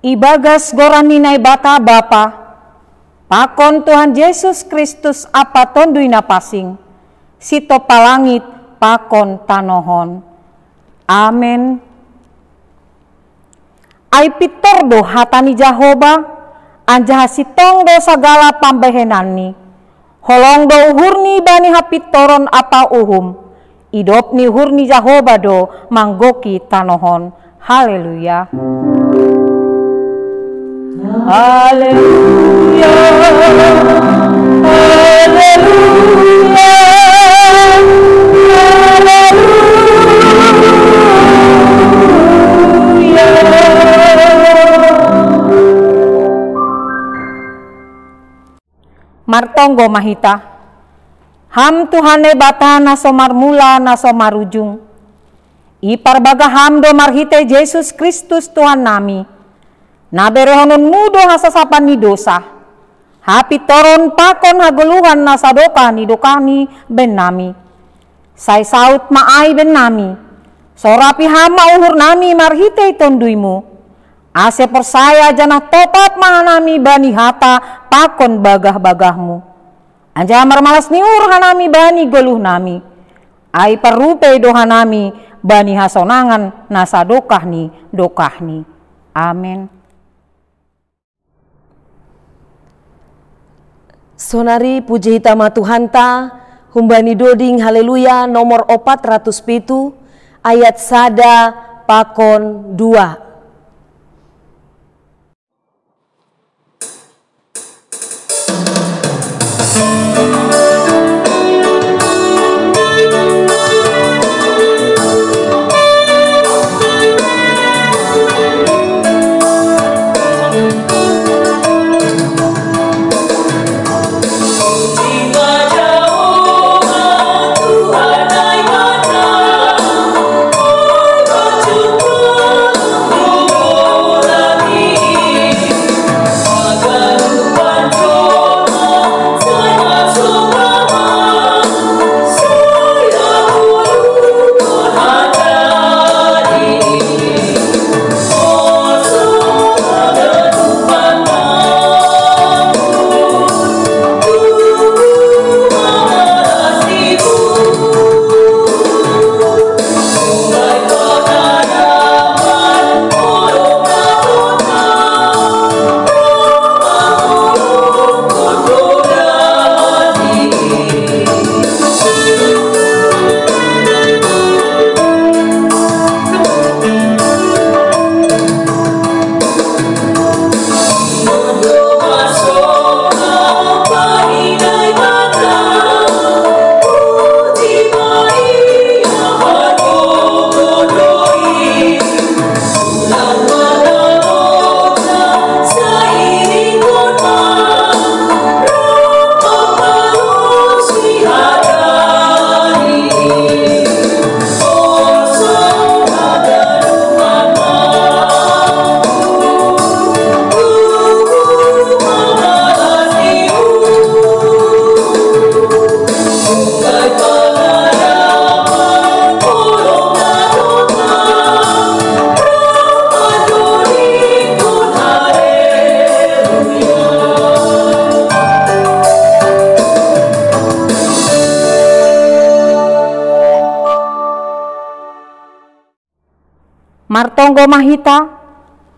Ibagas goraninay bata Bapa, pakon Tuhan Yesus Kristus apa tondui napasing, sito palangit pakon tanohon. Amen. Ay pitordo hatani Jahoba, anjaha sitong do sagala pambehenani, holong do uhurni bani hapitoron apa uhum, idop ni hurni Jahoba do manggoki tanohon. Haleluya. Haleluya, haleluya, haleluya. Martonggo mahita, ham Tuhane bata naso marmula naso marujung, iparbaga ham do marhite Yesus Kristus Tuhan nami, naberehonon mudo hasasapan ni dosa, hapi toron pakon haguluhan nasadoka ni dokani ben nami, say saut maay ben nami, sorapi hama uhur nami marhite tonduimu, ase persaya janah topat mahanami bani hata pakon bagah-bagahmu, anja marmalas niur hanami bani goluh nami, ay parupe dohanami bani hasonangan nasadokahni dokahni. Amin. Sonari puji hitama Tuhanta, humbani doding haleluya nomor 407 ayat sada pakon 2. Martonggo mahita,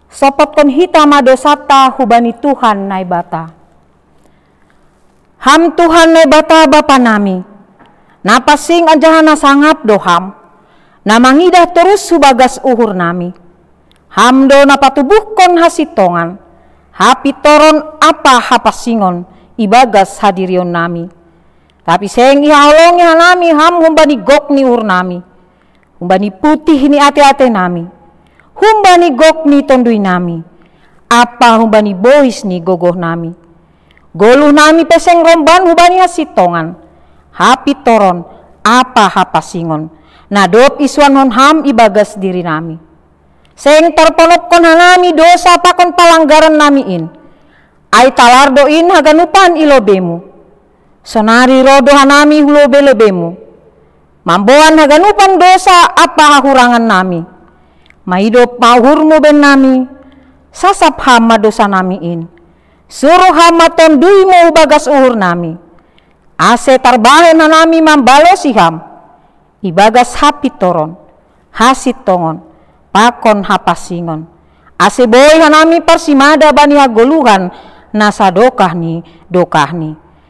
sopot kon hita madosata hubani Tuhan nai bata. Ham Tuhan nai bata Bapa nami, napasing anjahana sangap doham, namangidah terus subagas uhur nami. Ham do napatubuh kon hasitongan, hapi toron apa hapasingon ibagas hadirion nami. Tapi seng ihalong nami ham humbani gok ni uhur nami, humbani putih ni ate-ate nami. Humbani gok ni tondui nami, apa humbani bois ni gogoh nami. Goluh nami peseng romban hubani hasitongan, hapi toron apa hapasingon, nadop isuan hon ham ibagas diri nami. Seng terponok kon hanami dosa pakon palanggaran namiin, ay talardoin haganupan ilobemu, sonari rodo hanami hulobe-lebemu, mamboan haganupan dosa apa hahurangan nami. Maidop pauhurmu ben nami, sasap hama dosa namiin, suruh hama tondui mau bagas uhur nami, ase tarbahen nami mambalosi ham, ibagas hapi toron, hasit tongon, pakon hapasingon, ase boy hanami parsimada bani hagoluhan, nasa dokahni,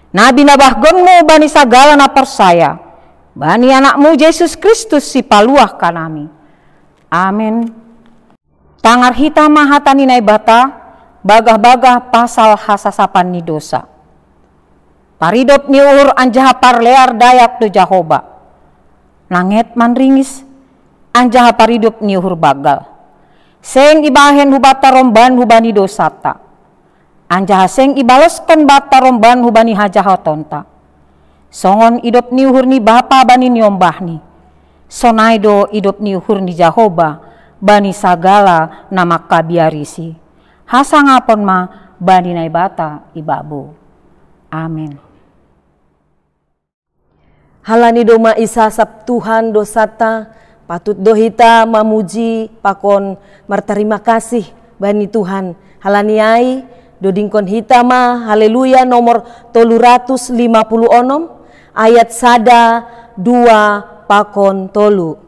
nabi nabahgonmu bani sagala na persaya, bani anakmu Yesus Kristus si paluah kanami. Amin. Tangar hita mahatani nai bata, bagah-bagah pasal hasasapan ni dosa. Paridop ni uhur anjaha parlear dayak do Jahoba. Nanget manringis, anjaha paridop ni uhur bagal. Seng ibahen hubata romban hubani dosata. Anjaha seng ibaloskan bata romban hubani hajaha tonta. Songon idop ni uhur ni bapa bani niombahni. Sonaido idop ni uhur ni Jahoba bani sagala nama kabiarisi. Hasangapon ma bani naibata ibabu. Amin. Halani doma isasap Tuhan dosata, patut dohita mamuji pakon marterima kasih bani Tuhan. Halani ai dodingkon hitama haleluya nomor 356 ayat 1, 2 pakon 3.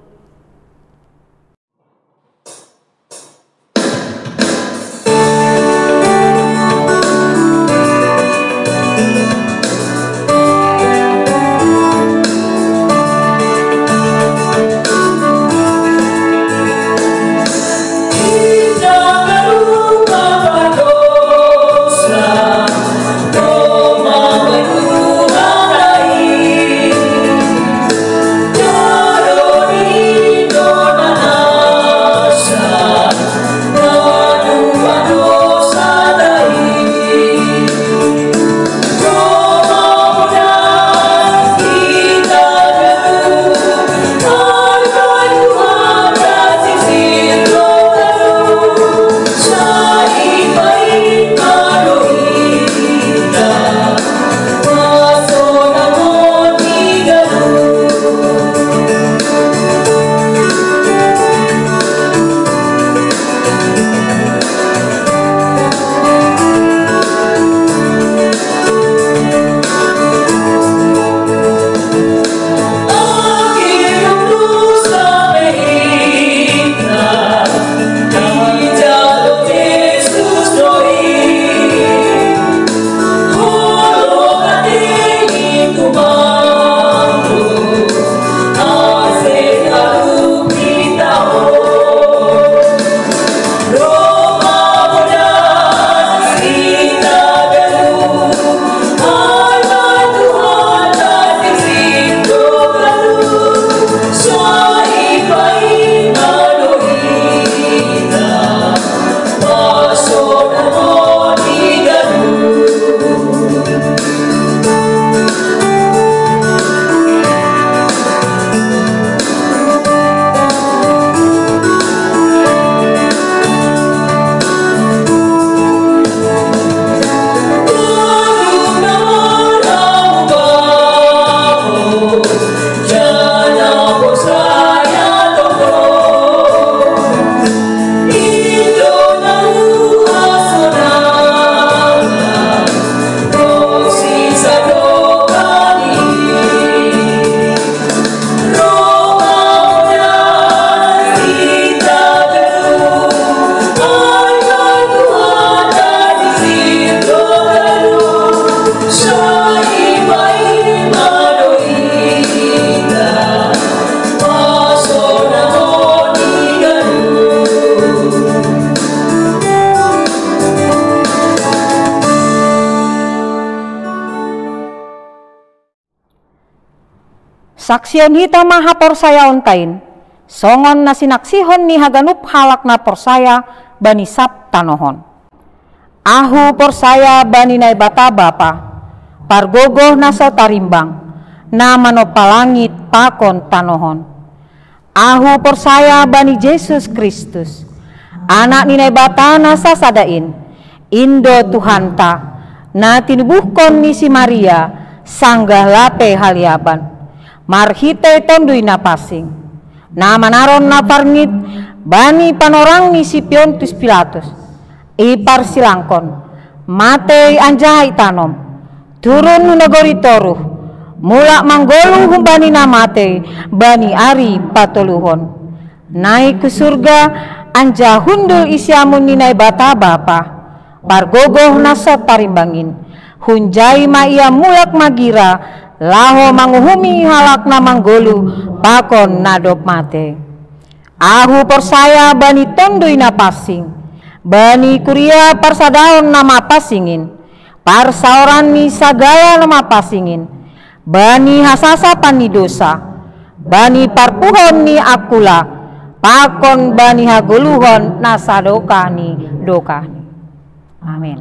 Saksion hita maha porsaya ontain, songon nasinaksihon ni haganup halak na porsaya bani sap tanohon. Ahu porsaya bani nai bata bapa, pargogoh nasa tarimbang, na manopalangit pakon tanohon. Ahu porsaya bani Yesus Kristus, anak ni nai bata nasa sadain, Indo Tuhanta, na tinubuhkon ni si Maria, sanggah lape haliaban. Marhite tondui na pasing, na manaron na parngit bani panorang ni si Pontius Pilatus, ipar silangkon, matei anjai tanom, turun negori toruh, mulak manggolu humbani namate, bani ari patoluhon, naik ke surga, anja hundul isyamun ninai bata bapa, bargogoh nasa tarimbangin, hunjai ma ia mulak magira, laho manguhumi halak na manggolu, pakon nadop mate. Ahu persaya bani tondoi na pasing, bani kuria parsadaon nama pasingin, parsaoran ni sagala nama pasingin, bani hasasa pani dosa, bani parpuhon ni akula, pakon bani hagoluhon nasadokani dokani. Amin.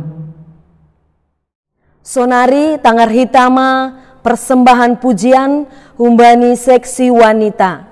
Sonari Tanggar Hitama persembahan pujian humbani seksi wanita.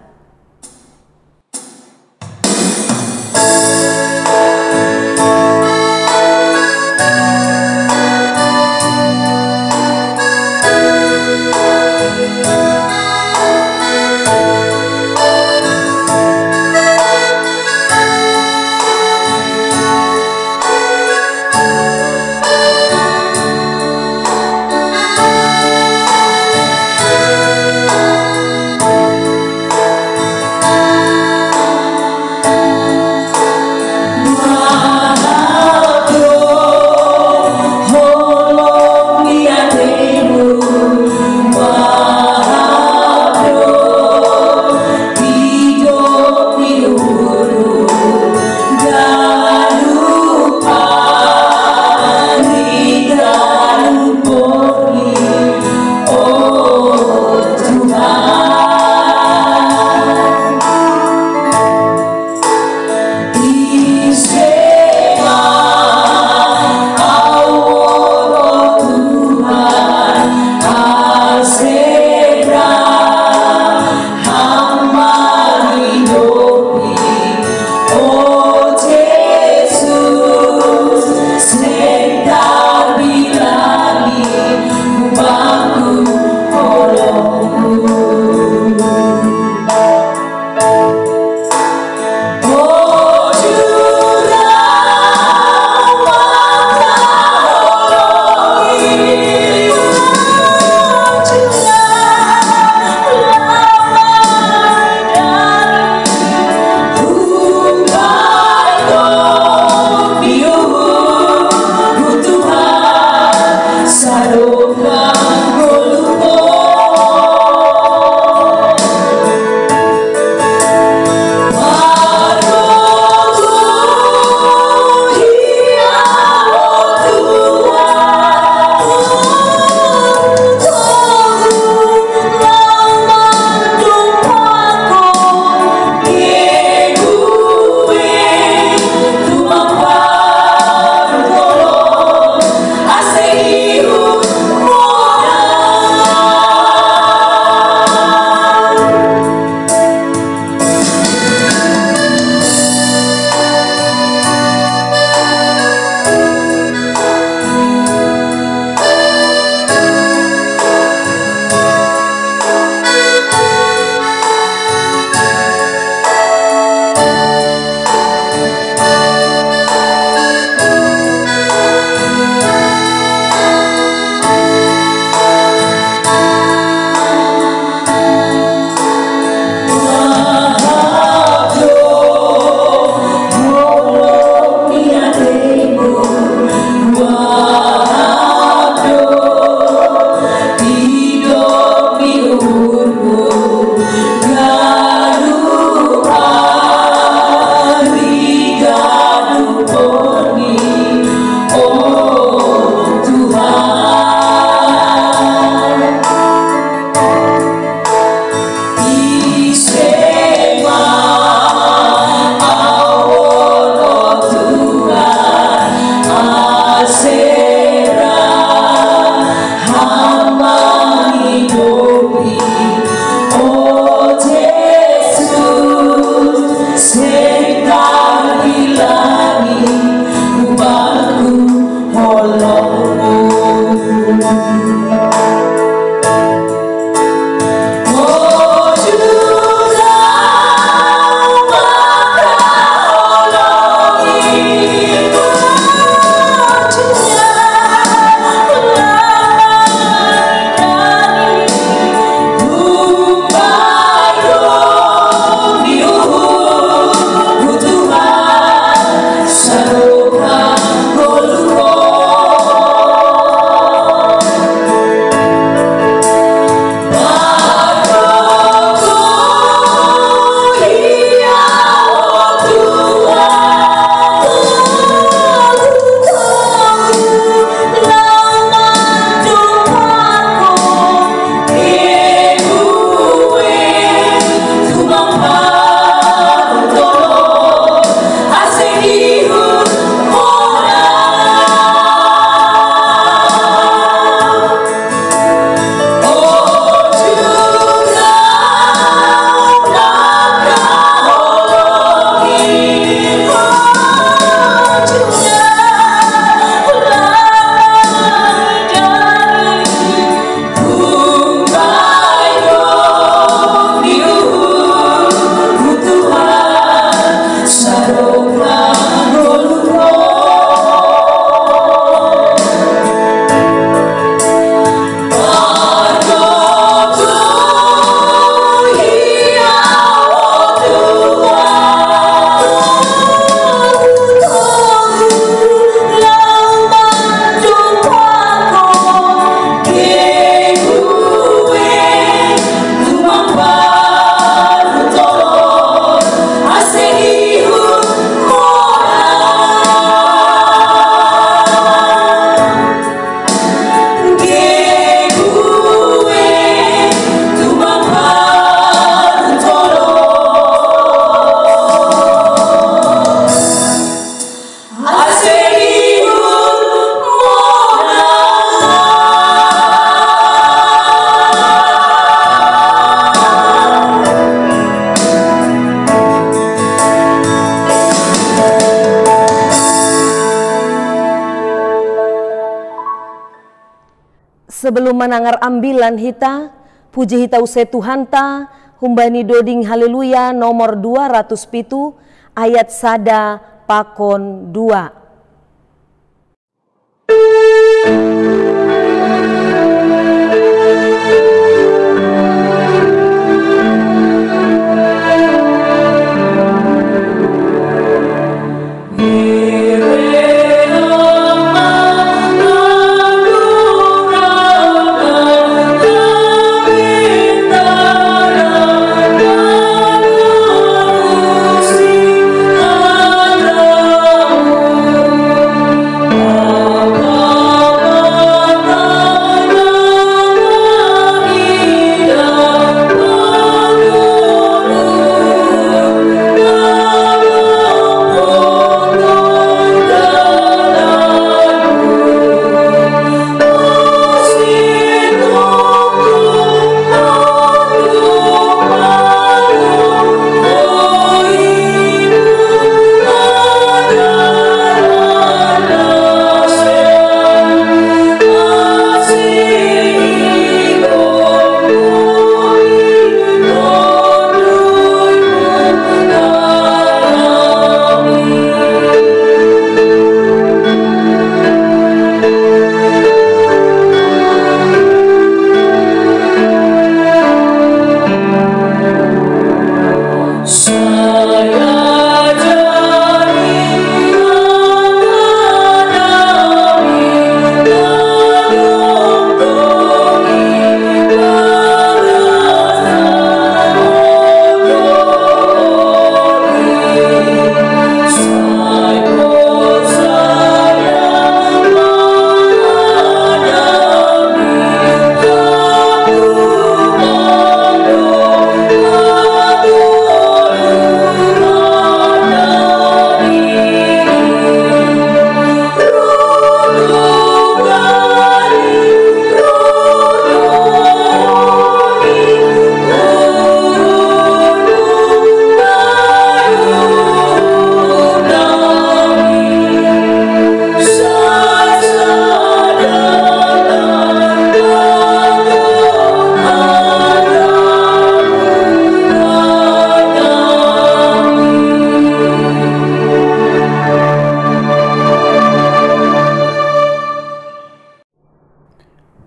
Sebelum menangar ambilan hita, puji hita use Tuhan ta, humbani doding haleluya nomor 207 ayat sada pakon 2.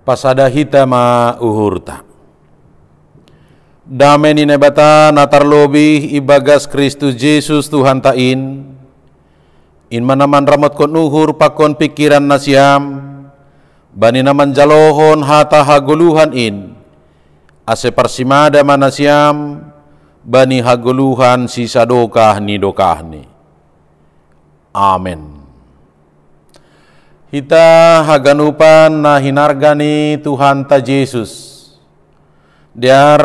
Pasada hita ma uhurta. Damai ni nebata natar lobi ibagas Kristus Yesus Tuhan tain. In manaman ramot kon uhur pakon pikiran nasiam. Bani naman jalohon hata haguluhan in. Ase parsimada manasiam. Bani haguluhan sisa dokah ni dokah ni. Amen. Hita haganupan na hinargani Tuhan ta Yesus. Diar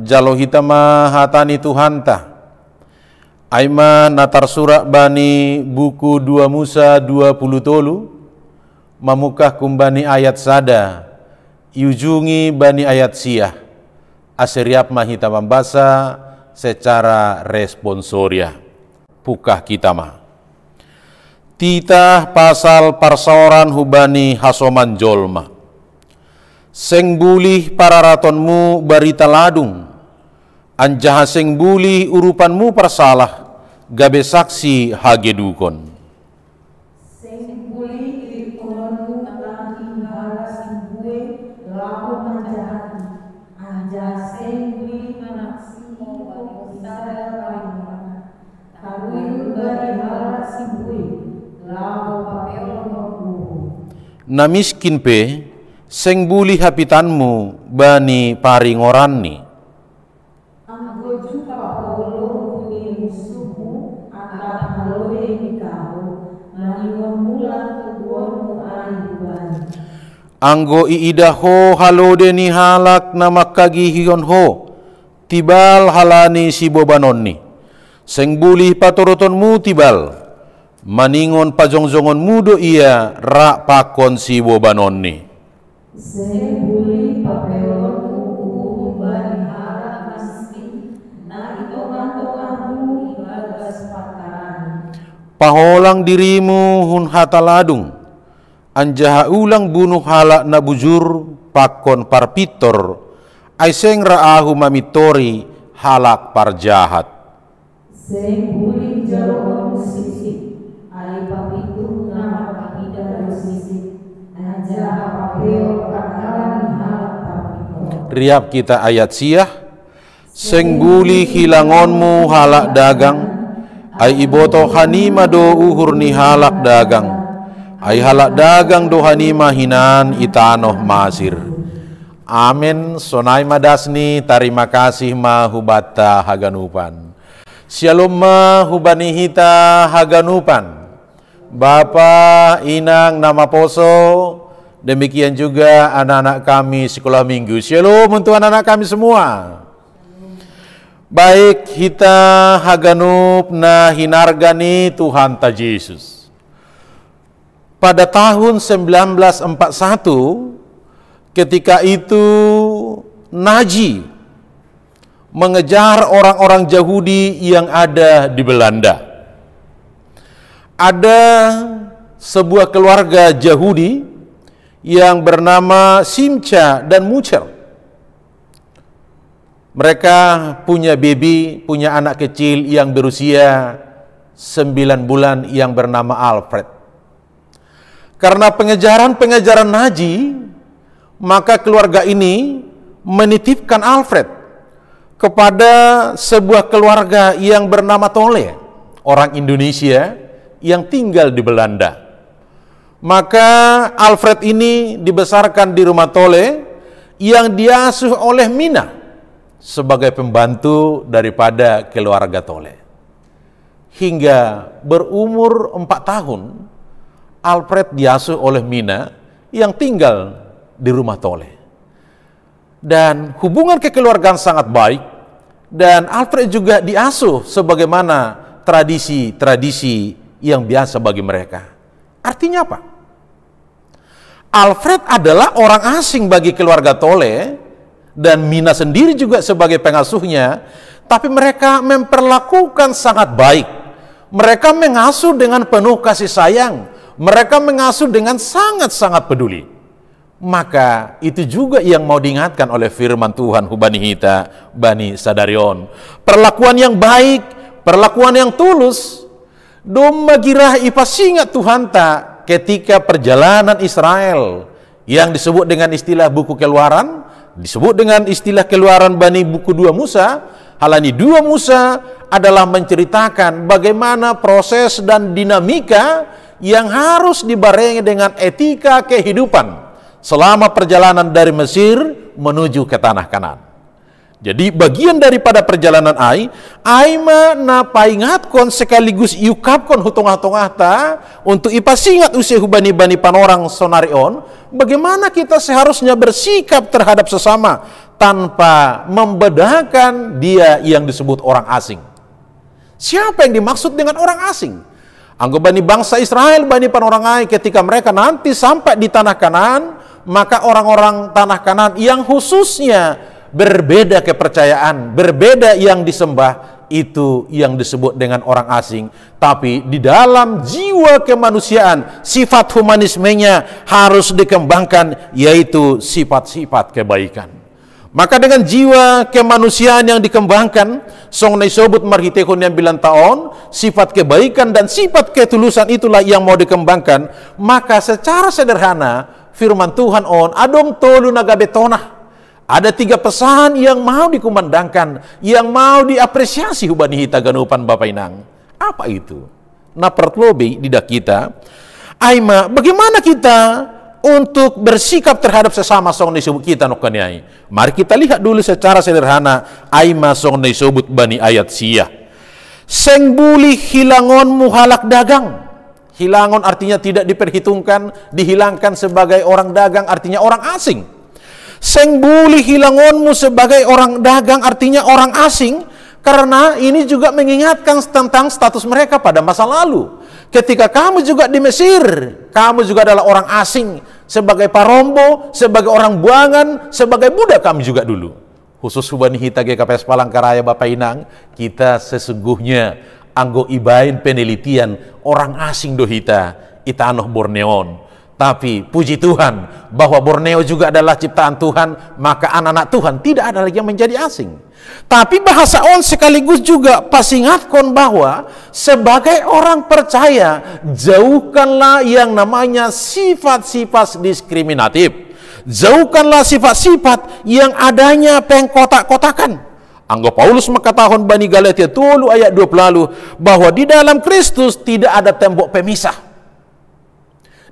jalo hita mahatani Tuhan ta. Aima natar surak bani buku 2 Musa 20 tolu. Mamukah kumbani ayat sada. Iujungi bani ayat siah. Aseriap mahita membasa secara responsoria. Pukah kita mah. Titah pasal parsaoran hubani hasoman jolma. Seng bulih pararatonmu barita ladung. Anjaha seng bulih urupanmu parsalah. Gabe saksi hagedukon. Seng bulih irikonmu lagi halas imbue laku manjahati. Anjaha seng bulih manaksi kok isada paling. Taruin bari halas imbue. Na miskin pe seng buli hapitanmu bani paringorani. Anggo juga polo ni musuhmu akan halode nikau maniwan mula keduamu ayuban. Anggo iidaho halode ni halak na makagi hiyon ho tibal halani si bobanonni. Seng buli patorotonmu tibal. Maningon pajongjongon mudo ia rak pakon si bobanonni. Seng buli papelonmu bani harap miskin na itongan-tonganmu ibagas pakaran. Paholang dirimu hun hataladung. anjaha ulang bunuh halak na bujur pakon parpitor ay seng raahu mamitori halak parjahat. Seng buli jaloon sisi ay papitu na makakida sisi anjaha papeo kakalan halak parpitor. Riap kita ayat siah. Seng buli hilangonmu halak dagang ay iboto hanima do uhur ni halak dagang ay halak dagang do hanima hinan itanoh masir. Amin. Sonai madasni terima kasih mahubata haganupan. Shalom mahubani hita haganupan. Bapa, Inang, Nama Poso, demikian juga anak-anak kami sekolah minggu. Shalom untuk anak-anak kami semua. Baik kita haganup na hinargani Tuhan ta Yesus. Pada tahun 1941 ketika itu Nazi mengejar orang-orang Yahudi yang ada di Belanda. Ada sebuah keluarga Yahudi yang bernama Simcha dan Mucher. Mereka punya baby, punya anak kecil yang berusia 9 bulan yang bernama Alfred. Karena pengejaran Nazi, maka keluarga ini menitipkan Alfred kepada sebuah keluarga yang bernama Tole, orang Indonesia yang tinggal di Belanda. Maka Alfred ini dibesarkan di rumah Tole yang diasuh oleh Mina sebagai pembantu daripada keluarga Tole. Hingga berumur 4 tahun, Alfred diasuh oleh Mina yang tinggal di rumah Tole. Dan hubungan kekeluargaan sangat baik, dan Alfred juga diasuh sebagaimana tradisi-tradisi yang biasa bagi mereka. Artinya apa? Alfred adalah orang asing bagi keluarga Tole, dan Mina sendiri juga sebagai pengasuhnya, tapi mereka memperlakukan sangat baik. Mereka mengasuh dengan penuh kasih sayang. Mereka mengasuh dengan sangat-sangat peduli. Maka itu juga yang mau diingatkan oleh firman Tuhan hubani hita, bani sadarion. Perlakuan yang baik, perlakuan yang tulus. Doma girah ipasingat Tuhan ta ketika perjalanan Israel yang disebut dengan istilah buku Keluaran, disebut dengan istilah Keluaran Bani buku 2 Musa. Halani 2 Musa adalah menceritakan bagaimana proses dan dinamika yang harus dibarengi dengan etika kehidupan selama perjalanan dari Mesir menuju ke tanah Kanaan. Jadi bagian daripada perjalanan Aima na paingatkon sekaligus iukapkon hutong-hutongah ta untuk ipasingat usia hubani-bani panorang sonarion, bagaimana kita seharusnya bersikap terhadap sesama tanpa membedakan dia yang disebut orang asing. Siapa yang dimaksud dengan orang asing? Anggap bani bangsa Israel, bani panorang ketika mereka nanti sampai di tanah Kanaan, maka orang-orang tanah Kanaan yang khususnya berbeda kepercayaan, berbeda yang disembah, itu yang disebut dengan orang asing. Tapi di dalam jiwa kemanusiaan, sifat humanismenya harus dikembangkan, yaitu sifat-sifat kebaikan. Maka dengan jiwa kemanusiaan yang dikembangkan, song naisobut marhitekon yang 9 tahun, sifat kebaikan dan sifat ketulusan itulah yang mau dikembangkan. Maka secara sederhana, firman Tuhan adong tolu nagabetonah. Ada 3 pesan yang mau dikumandangkan, yang mau diapresiasi hubani hita ganupan Bapak Inang. Apa itu? Nah pertlobi didak kita, Aima, bagaimana kita untuk bersikap terhadap sesama song disebut kita nokaniai. Mari kita lihat dulu secara sederhana Aima song disebut bani ayat sia. Seng buli hilangon muhalak dagang. Hilangon artinya tidak diperhitungkan, dihilangkan sebagai orang dagang artinya orang asing. Seng buli hilangonmu sebagai orang dagang artinya orang asing, karena ini juga mengingatkan tentang status mereka pada masa lalu. Ketika kamu juga di Mesir, kamu juga adalah orang asing, sebagai parombo, sebagai orang buangan, sebagai budak kami juga dulu. Khusus hubani hita GKPS Palangkaraya Bapak Inang, kita sesungguhnya anggo ibain penelitian orang asing do hita, itanoh Borneon. Tapi puji Tuhan bahwa Borneo juga adalah ciptaan Tuhan, maka anak-anak Tuhan tidak ada lagi yang menjadi asing. Tapi bahasa on sekaligus juga pasingatkon bahwa sebagai orang percaya, jauhkanlah yang namanya sifat-sifat diskriminatif. Jauhkanlah sifat-sifat yang adanya pengkotak-kotakan. Anggo Paulus mengatakan Bani Galatia 10 ayat 20 lalu bahwa di dalam Kristus tidak ada tembok pemisah.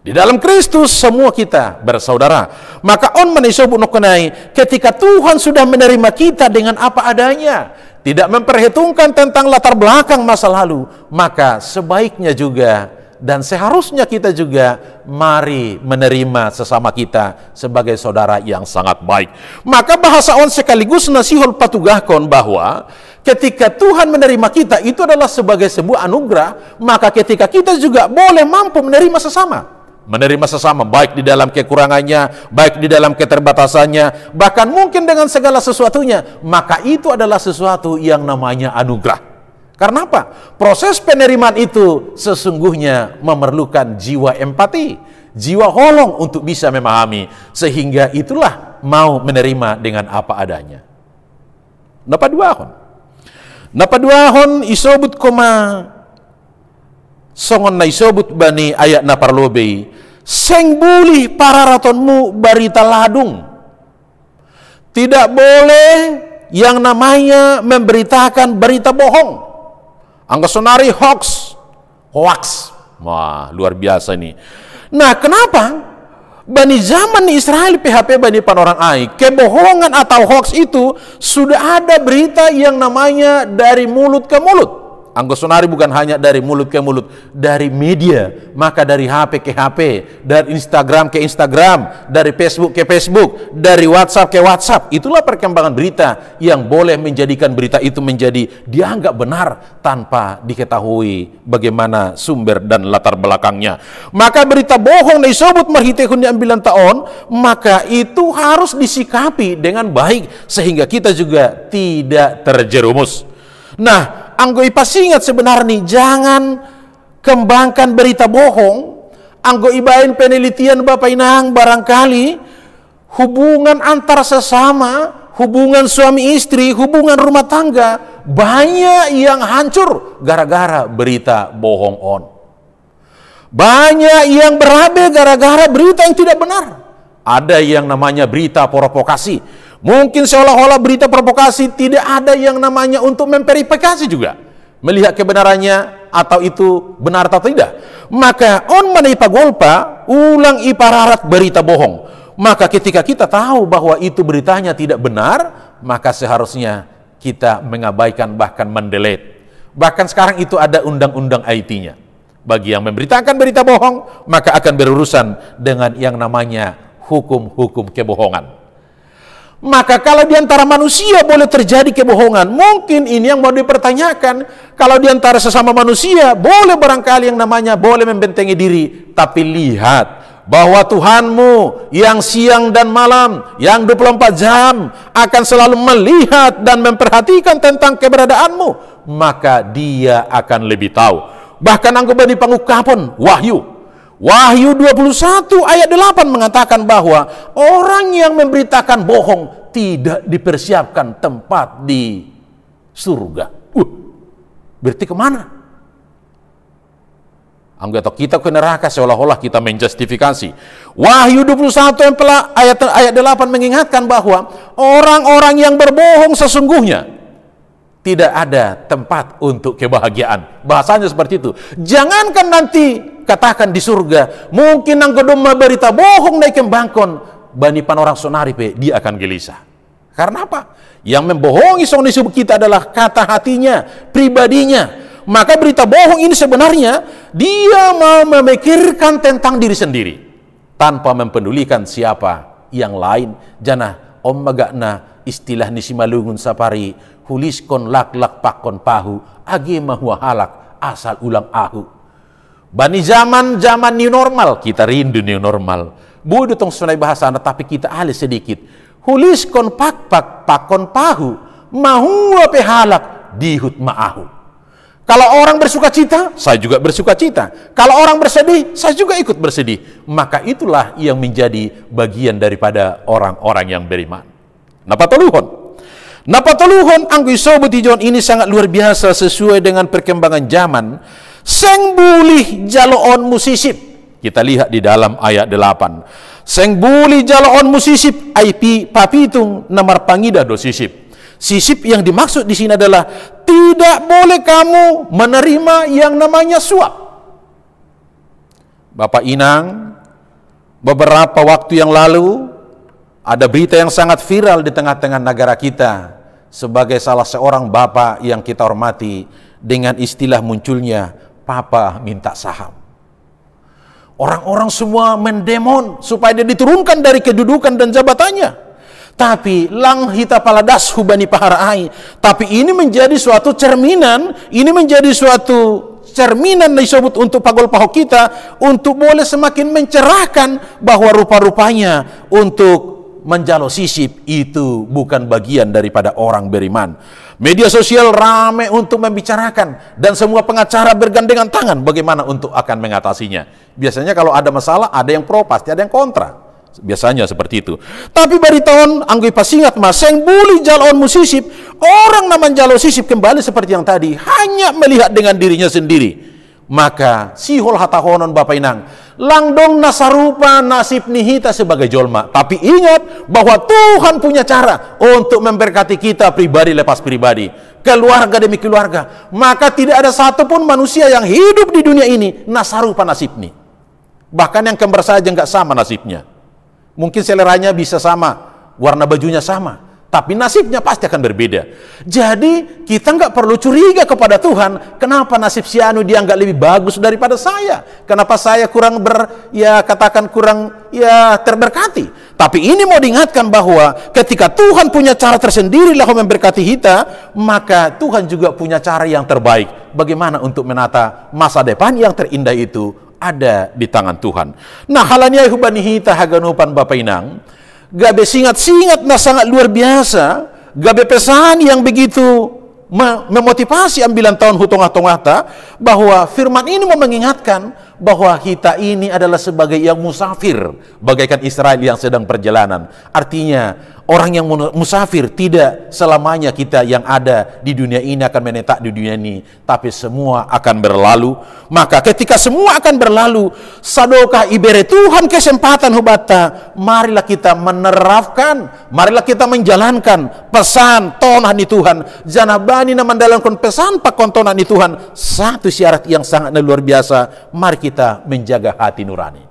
Di dalam Kristus semua kita bersaudara. Maka on menisebut nokenai ketika Tuhan sudah menerima kita dengan apa adanya, tidak memperhitungkan tentang latar belakang masa lalu, maka sebaiknya juga dan seharusnya kita juga mari menerima sesama kita sebagai saudara yang sangat baik. Maka bahasa on sekaligus nasihul patugahkon bahwa ketika Tuhan menerima kita itu adalah sebagai sebuah anugerah, maka ketika kita juga boleh mampu menerima sesama. Menerima sesama baik di dalam kekurangannya, baik di dalam keterbatasannya, bahkan mungkin dengan segala sesuatunya, maka itu adalah sesuatu yang namanya anugerah. Karena apa? Proses penerimaan itu sesungguhnya memerlukan jiwa empati, jiwa holong untuk bisa memahami, sehingga itulah mau menerima dengan apa adanya. Napa duahon isobut koma songon na isobut bani ayat na parlobei seng buli para ratonmu barita ladung. Tidak boleh yang namanya memberitakan berita bohong. Angga sonari hoax. Wah, luar biasa ini. Nah, kenapa Bani zaman Israel PHP Bani Panorang Ai, kebohongan atau hoax itu sudah ada berita yang namanya dari mulut ke mulut. Anggosonari bukan hanya dari mulut ke mulut, dari media, maka dari HP ke HP, dari Instagram ke Instagram, dari Facebook ke Facebook, dari WhatsApp ke WhatsApp. Itulah perkembangan berita yang boleh menjadikan berita itu menjadi dianggap benar tanpa diketahui bagaimana sumber dan latar belakangnya. Maka berita bohong disebut marhitehun diambilan taon, maka itu harus disikapi dengan baik sehingga kita juga tidak terjerumus. Nah, anggo ipasingat sebenarnya jangan kembangkan berita bohong. Anggo ibain penelitian Bapak Inang barangkali hubungan antar sesama, hubungan suami istri, hubungan rumah tangga banyak yang hancur gara-gara berita bohong on. Banyak yang berabe gara-gara berita yang tidak benar. Ada yang namanya berita provokasi. Mungkin seolah-olah berita provokasi tidak ada yang namanya untuk memverifikasi juga. Melihat kebenarannya atau itu benar atau tidak. Maka on mana ipagolpa ulang ipararat berita bohong. Maka ketika kita tahu bahwa itu beritanya tidak benar, maka seharusnya kita mengabaikan bahkan mendelete. Bahkan sekarang itu ada undang-undang IT-nya. Bagi yang memberitakan berita bohong, maka akan berurusan dengan yang namanya hukum-hukum kebohongan. Maka kalau diantara manusia boleh terjadi kebohongan, mungkin ini yang mau dipertanyakan. Kalau diantara sesama manusia boleh barangkali yang namanya boleh membentengi diri. Tapi lihat bahwa Tuhanmu yang siang dan malam, yang 24 jam akan selalu melihat dan memperhatikan tentang keberadaanmu. Maka dia akan lebih tahu. Bahkan anggapan di pangukapon Wahyu 21 ayat 8 mengatakan bahwa orang yang memberitakan bohong tidak dipersiapkan tempat di surga. Berarti kemana? Anggota kita ke neraka seolah-olah kita menjustifikasi. Wahyu 21 ayat 8 mengingatkan bahwa orang-orang yang berbohong sesungguhnya tidak ada tempat untuk kebahagiaan. Bahasanya seperti itu. Jangankan nanti katakan di surga, mungkin nang kedoma berita bohong naik kembangkon Bani Panorang Sonaripe, dia akan gelisah. Karena apa? Yang membohongi song disebut kita adalah kata hatinya, pribadinya. Maka berita bohong ini sebenarnya dia mau memikirkan tentang diri sendiri tanpa mempedulikan siapa yang lain. Jana om magakna istilah ni simalungun sapari huliskon lak-lak pakon pahu age mahua halak asal ulang ahu. Bani zaman new normal, kita rindu new normal. Bodoh tong sunai bahasa tapi kita alih sedikit. Huliskon pakon pahu mahua pehalak dihut maahu. Kalau orang bersuka cita, saya juga bersuka cita. Kalau orang bersedih, saya juga ikut bersedih. Maka itulah yang menjadi bagian daripada orang-orang yang beriman. Napatuluhon anggo isobut ijon ini sangat luar biasa sesuai dengan perkembangan zaman. Seng bulih jaloon musisip. Kita lihat di dalam ayat 8. Seng bulih jaloon musisip ai papitung namar pangida do sisip. Sisip yang dimaksud di sini adalah tidak boleh kamu menerima yang namanya suap. Bapak Inang, beberapa waktu yang lalu ada berita yang sangat viral di tengah-tengah negara kita sebagai salah seorang bapak yang kita hormati dengan istilah munculnya papa minta saham. Orang-orang semua mendemon supaya dia diturunkan dari kedudukan dan jabatannya. Tapi lang hita paladas hubani paharai. Tapi ini menjadi suatu cerminan, ini menjadi suatu cerminan disebut untuk pagol pahok kita untuk boleh semakin mencerahkan bahwa rupa-rupanya untuk menjalo sisip itu bukan bagian daripada orang beriman. Media sosial ramai untuk membicarakan dan semua pengacara bergandengan tangan bagaimana untuk akan mengatasinya. Biasanya kalau ada masalah ada yang pro pasti ada yang kontra. Biasanya seperti itu. Tapi bari tahun anggoi pasingat maseng buli jalon musisip, orang naman jalo sisip kembali seperti yang tadi, hanya melihat dengan dirinya sendiri. Maka sihol hatahonon Bapak Inang, langdong nasarupa nasib nihita sebagai jolma. Tapi ingat bahwa Tuhan punya cara untuk memberkati kita pribadi lepas pribadi, keluarga demi keluarga. Maka tidak ada satupun manusia yang hidup di dunia ini nasarupa nasibnya. Bahkan yang kembar saja nggak sama nasibnya. Mungkin seleranya bisa sama, warna bajunya sama, tapi nasibnya pasti akan berbeda. Jadi kita nggak perlu curiga kepada Tuhan. Kenapa nasib si anu dia nggak lebih bagus daripada saya? Kenapa saya kurang kurang terberkati? Tapi ini mau diingatkan bahwa ketika Tuhan punya cara tersendiri lah memberkati kita, maka Tuhan juga punya cara yang terbaik. Bagaimana untuk menata masa depan yang terindah itu? Ada di tangan Tuhan. Nah, halanya hubani hita haganupan Bapak Inang, gabe singat-singat na sangat luar biasa, gabe pesan yang begitu memotivasi ambilan tahun hutong-hatong-hata, bahwa firman ini mau mengingatkan bahwa kita ini adalah sebagai yang musafir, bagaikan Israel yang sedang perjalanan. Artinya orang yang musafir tidak selamanya kita yang ada di dunia ini akan menetap di dunia ini, tapi semua akan berlalu. Maka ketika semua akan berlalu, sadokah ibere Tuhan kesempatan hubata, marilah kita menerapkan, marilah kita menjalankan pesan tonan di Tuhan. Janabani na mendalamkan pesan pakontonan di Tuhan. Satu syarat yang sangat luar biasa, mari kita menjaga hati nurani.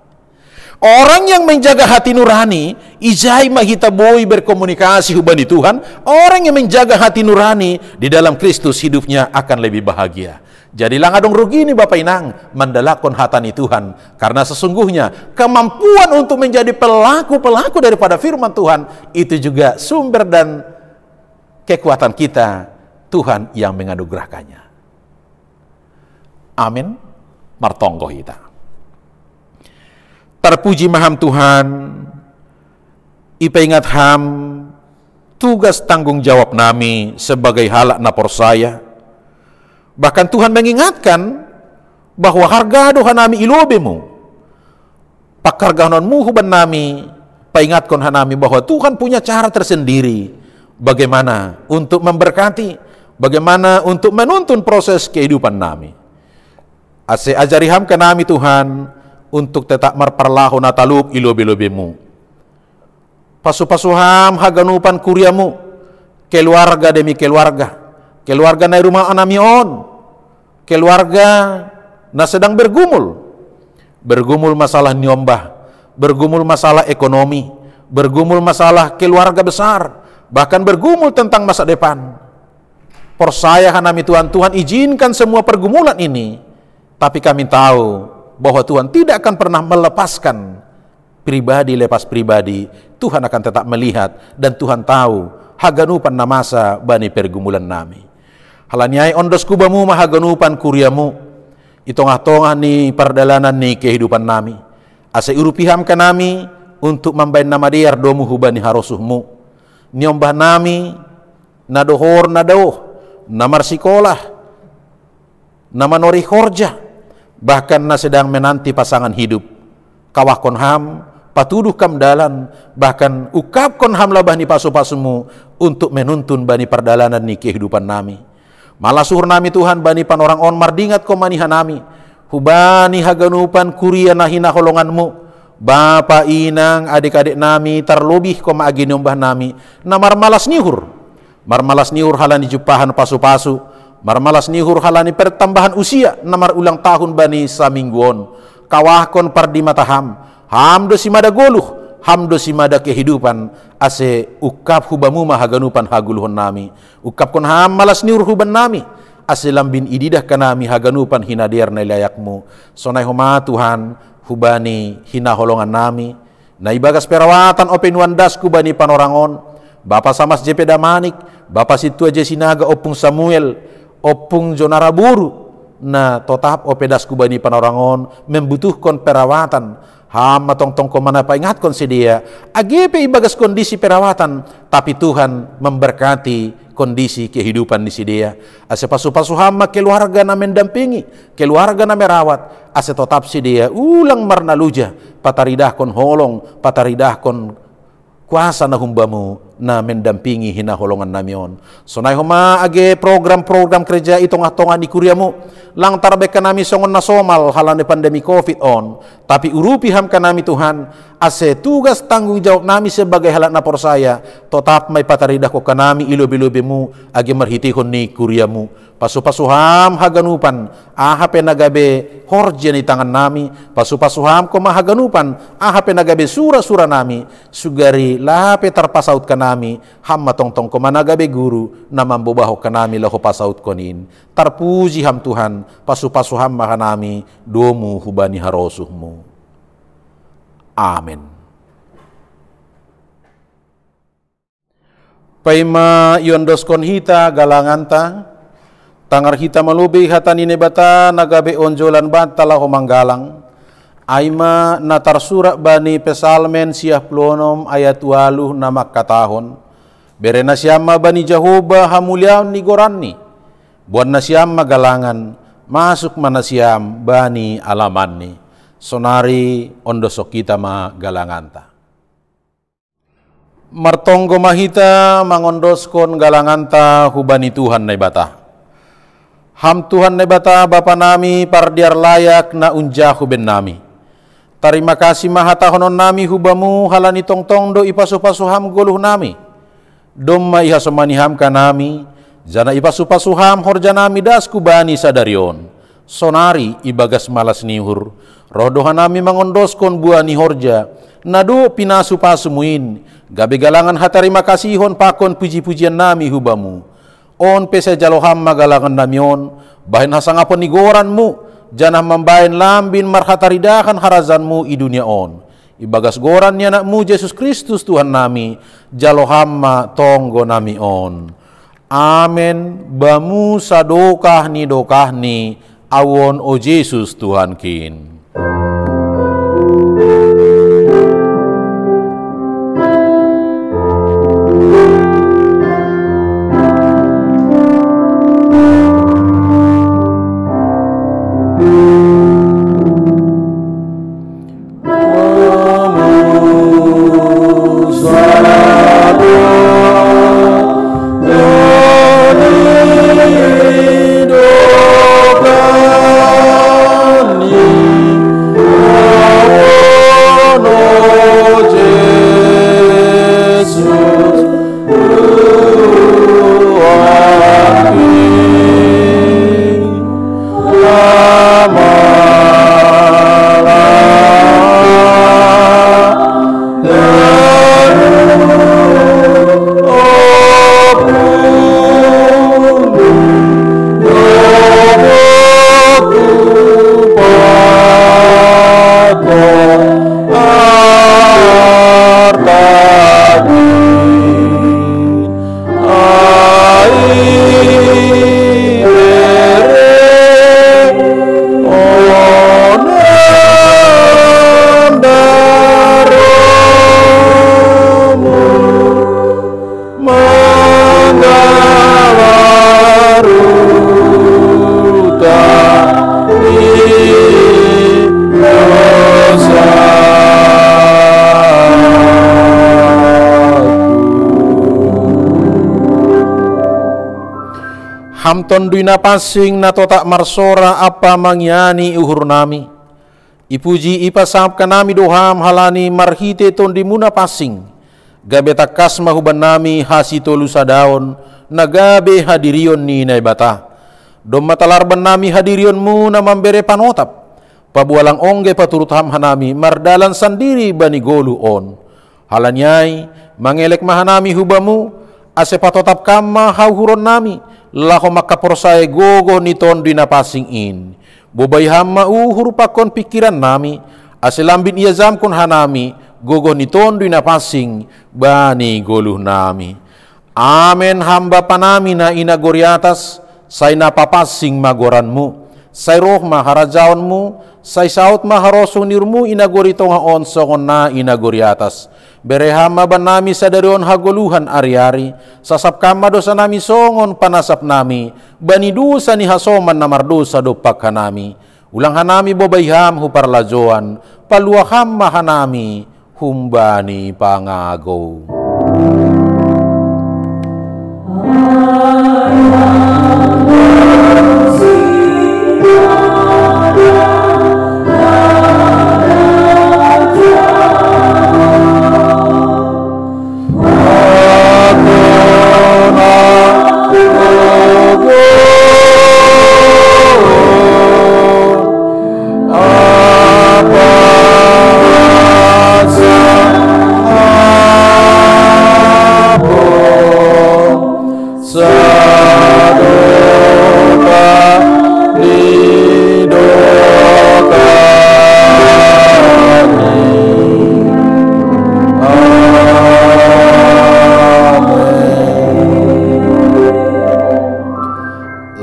Orang yang menjaga hati nurani, ijai mahita boy berkomunikasi hubani Tuhan. Orang yang menjaga hati nurani di dalam Kristus hidupnya akan lebih bahagia. Jadi langadong rugi ini Bapak Inang mendalakon hatani Tuhan, karena sesungguhnya kemampuan untuk menjadi pelaku-pelaku daripada firman Tuhan itu juga sumber dan kekuatan kita, Tuhan yang menganugerahkannya. Amin. Martonggo hita. Terpuji maham Tuhan, ipa ingat ham tugas tanggung jawab nami sebagai halak napor saya. Bahkan Tuhan mengingatkan bahwa harga doha nami ilobemu, pakargahanonmu huban nami, paingatkan hanami bahwa Tuhan punya cara tersendiri bagaimana untuk memberkati, bagaimana untuk menuntun proses kehidupan nami. Ase ajariham ke nami Tuhan untuk tetap marparlaho nataluk ilobe-lobemu. Pasu-pasuham haganupan kuriamu, keluarga demi keluarga, keluarga na rumah anamion, keluarga na sedang bergumul masalah nyombah, bergumul masalah ekonomi, bergumul masalah keluarga besar, bahkan bergumul tentang masa depan. Persaya hanami Tuhan, Tuhan izinkan semua pergumulan ini, tapi kami tahu bahwa Tuhan tidak akan pernah melepaskan pribadi lepas pribadi. Tuhan akan tetap melihat dan Tuhan tahu haganupan na masa bani pergumulan nami. Halanyai ondos kubamu mahaganupan kuriamu, itong-atongah ni perdalanan ni kehidupan nami. Asa urupiham ka nami untuk mambain nama diar domu hubani harosuhmu. Nyombah nami nadohor nadaoh, namar sikolah, na manori horja, bahkan na sedang menanti pasangan hidup. Kawah kon ham, patuduh kam dalan, bahkan ukap kon ham labah ni pasu-pasumu untuk menuntun bani perdalanan ni kehidupan nami. Malah suhur nami Tuhan bani panorang on mardingat ko manihan nami, hubani haganupan kuria nahina holonganmu, Bapa inang adik-adik nami terlebih ko maaginumbah nami na marmalas nihur halani jupahan pasu-pasu, marmalas nihur halani pertambahan usia na marulang tahun bani samingguon, kawahkon pardi mataham, hamdo simada goluh, hamdo simada kehidupan, ase ukap hubamu mahaganupan haguluhon nami, ukap kon ham malas nihur huban nami, ase lambin ididah kanami haganupan hinadir na layakmu. Sonai homa Tuhan, hubani hina holongan nami, na ibagas perawatan openuan dasku bani panorangon, Bapa Samas JP Damanik, Bapa Situa Jesinaga opung Samuel, opung Jonaraburu, na totap opedasku bani panorangon, membutuhkan perawatan, hama tong-tong komana paingat kon sedia, agepe ibagas kondisi perawatan, tapi Tuhan memberkati kondisi kehidupan di sedia. Ase pasu-pasu hama keluarga na mendampingi, keluarga na merawat, ase tetap sedia ulang marna luja, pataridah kon holong, pataridah kon kuasa na humbamu na mendampingi hina holongan namion. Sonai homa age program-program kerja itong-atongan di kuriamu, lang tarbek kanami songon na somal halani pandemi COVID on, tapi urupi ham kanami Tuhan, ase tugas tanggung jawab nami sebagai halat na porsaya, tetap may pataridah ko kanami ilobi-lobimu age marhitihon ni kuriamu. Pasu-pasuham haganupan ahape nagabe horja ni tangan nami, pasu-pasuham ko mahaganupan ahape nagabe sura-sura nami, sugari lape terpasaut kanami, ham matong-tong ko managabe guru na mambubaho kanami laho pasaut konin. Tarpuji ham Tuhan, pasu-pasuham makanami domu hubani harosuhmu. Amin. Paima yondoskon hita galanganta, tangar hita malubi hatani nebata nagabe onjolan bantala homanggalang, aima natar surak bani pesalmen siah plonom ayat 8 na makatahon, berena siama bani Jehovah hamuliaon ni goranni, buat nasiam magalangan, masuk manasiam bani alamanni, sonari ondosok kita magalanganta. Martonggo mahita mangondoskon galanganta hubani Tuhan na ibata. Ham Tuhan na ibata Bapa nami pardiar layak na unjahu ben nami. Terima kasih mahatahonon nami hubamu halani tongtong do ipasuh-pasuham goluh nami. Dom maihasomaniham kanami, jana ipasuh-pasuham horja nami dasku bani sadarion. Sonari ibagas malas nihur, rodohan nami mangondoskon buani horja, nado pinasu pasumuin, gabe galangan hatarima kasihon pakon puji-pujian nami hubamu. On pese jaloham magalangan namion, bahin hasangapon ni goranmu, janah membain lambin marhataridakan harazanmu i dunia on. Ibagas goran ni anakmu Yesus Kristus Tuhan nami, jaloham tonggo nami on. Amen. Bamu sadokah ni awon o Yesus Tuhan kin. Amen. Hamton duina pasing na totak marsora apa mangyani uhur nami. Ipuji ipasap kanami doham halani marhite ton dimuna pasing. Gabe takas mahuban nami hasito lusadaon nagabe hadirion ni naibata. Dom matalarban nami hadirionmu na mambere panotap. Pabualang ongge paturut ham hanami mardalan sandiri bani golu on. Halanyai mangelek mahanami hubamu ase patotap kama hauhuron nami. Lako makaporsae gogo niton dinapasing in. Bobay hamma uhur pakon pikiran nami. Asilambin iya zamkon hanami. Gogo niton dinapasing bani goluh nami. Amen hamba panami na inagoriatas. Say napapasing magoranmu. Say roh maharajaonmu. Say saut maharoso nirmu inagorito nga onsongon na inagoriatas. Berehama ban nami sa darion hagoluhan ari-ari, sasap kama dosa nami songon panasap nami, bani dusa ni hasoman na mardosa dopak hanami. Ulang hanami bobayham huparlajoan, paluaham mahanami, humbani pangago.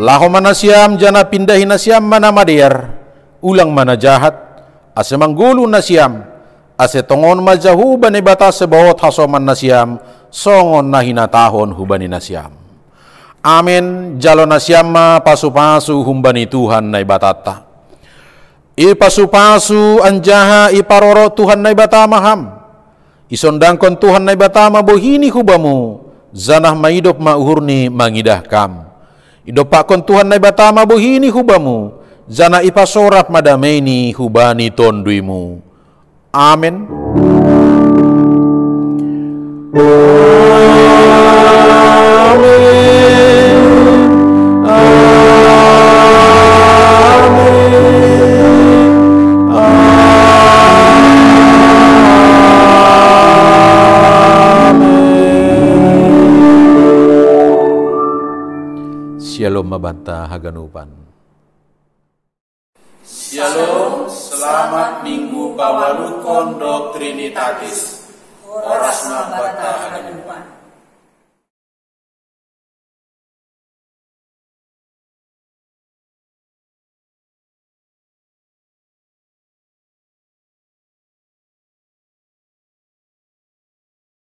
Laho mana siam jana pindahin na siam mana mader, ulang mana jahat, ase manggulu na siam, ase tongon majahu bani batas sebawat hasoman na siam, songon na hinatahon hubani na siam. Amen, jalo na siam ma pasu-pasu humbani Tuhan na ibatata. Ipasu-pasu anjaha iparoro Tuhan na ibatama ham. Isondangkon Tuhan na ibatama bohini hubamu, zanah maidop mauhurni mangidah kam. Idopakon Tuhan na ibatama bohini hubamu, zana ipasorap madameni hubani tonduimu. Amen. Shalom mabanta haganupan. Shalom, selamat minggu Pawalukon Trinitatis. Oras mabanta haganupan.